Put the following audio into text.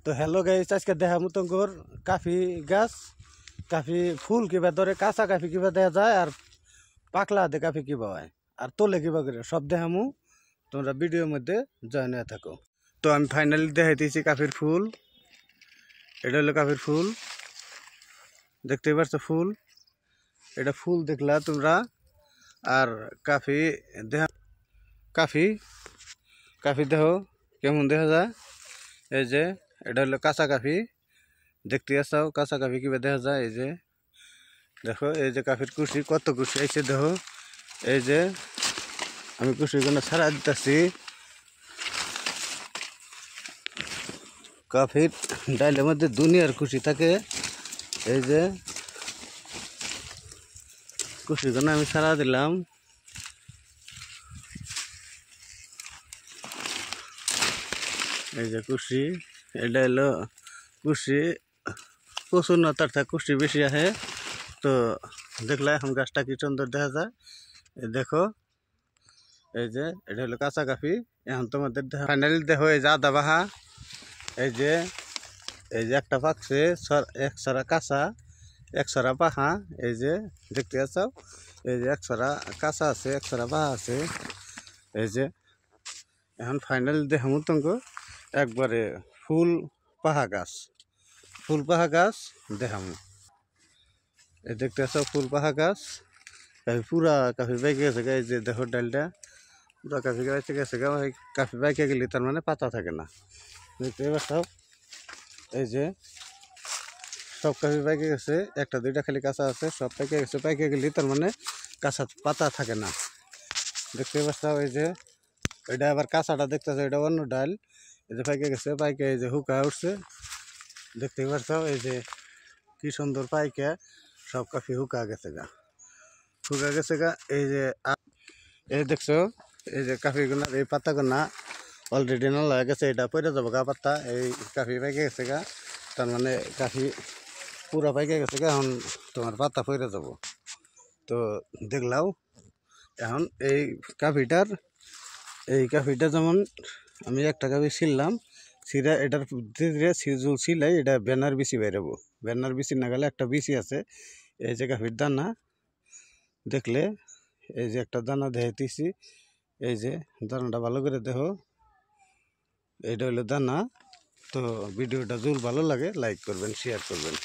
তো hello guys, আজকে দেখা মতন কর কাফি গাছ, কাফি ফুল কিবা ধরে, কাঁচা কাফি কিবা দেখা যায়, আর পাকলা হাতে কাফি কিবা হয়, আর তোলে কিবা করে সব দেখামু। তোমরা ভিডিওর মধ্যে জয়েন হয়ে থাকো। তো আমি ফাইনালি দেখাইতেছি কাফির ফুল। এটা হলো কাফির ফুল, দেখতেই পারছো ফুল। এটা ফুল দেখলা তোমরা। আর কাফি দেখা, কাফি কাফি দেখো কেমন দেখা যায়। এই যে এটা হলো কাঁচা কাফি, দেখতে আসাও কাঁচা কাফি কিভাবে দেখা যায়। এই যে দেখো, এই যে কাফির কুশি, কত কুশি আইছে দেখো। এই যে আমি কুশিগুলো ছাড়া দিতেছি। কাফির ডাইলের মধ্যে দুনিয়ার কুশি থাকে। এই যে কুশিগুলো আমি ছাড়া দিলাম। এই যে কুশি, এটা হলো কুশি, প্রচুর নতার থাকে, কুশি বেশি আহে। তো দেখলে এখন গাছটা কি সুন্দর দেখা যায়। দেখো, এই যে এটা হলো কাঁচা কাফি। এখন তোমাদের ফাইনালি দেখো, এই যে আদা বাহা। এই যে একটা পাকছে, এক ছড়া কাঁচা, এক ছড়া বাহা। এই যে দেখতে আসাও, এই যে এক ছড়া কাঁচা আছে, এক ছড়া বাহা আছে। এই যে এখন ফাইনালি দেখো মতঙ্গ একবারে ফুল পাহা গাছ, ফুল পাহা গাছ দেখামু। এই দেখতে আসো ফুল পাহা গাছ। কাফি পুরা কাফি বাইকে গেছে। এই যে দেখো ডালটা পুরা কাফি বাইকে গেছে। কাফি বাইকে গেলে তার মানে পাতা থাকে না, দেখতে পাচ্ছ। এই যে সব কাফি বাইকে গেছে, একটা দুইটা খালি কাঁচা আছে, সব পাইকে গেছে। পাইকে গেলে তার মানে কাঁচা পাতা থাকে না, দেখতে পাচ্ছ। এই যে এটা আবার কাঁচাটা দেখতেছে, এটা অন্য ডাল। এই যে পাইকে গেছে, পাইকে এই যে হুকা উঠছে, দেখতে পাচ্ছ। এই যে কি সুন্দর পাইকে সব কাফি হুকা গেছে গা, হুকা গেছে গা। এই যে এই দেখছো, এই যে কাফি গুনা, এই পাতা গুনা অলরেডি নল হয়ে গেছে। এটা পড়ে যাবো গা পাতা। এই কাফি পাইকে গেছে গা, তার মানে কাফি পুরা পাইকে গেছে গা। এখন তোমার পাতা পড়ে যাব। তো দেখলাও এখন এই কাফিটার, এই কাফিটা যেমন আমি একটা কাফি ছিললাম, ছিঁড়া এটার ধীরে সিজুল ছিলাই, এটা ব্যানার বিচি বেরোবো। ব্যানার বিচি না গেলে একটা বিচি আছে। এই যে কাফির দানা দেখলে, এই যে একটা দানা দেখাইতেছি। এই যে দানাটা ভালো করে দেখো, এইটা হলো দানা। তো ভিডিওটা যদি ভালো লাগে লাইক করবেন, শেয়ার করবেন।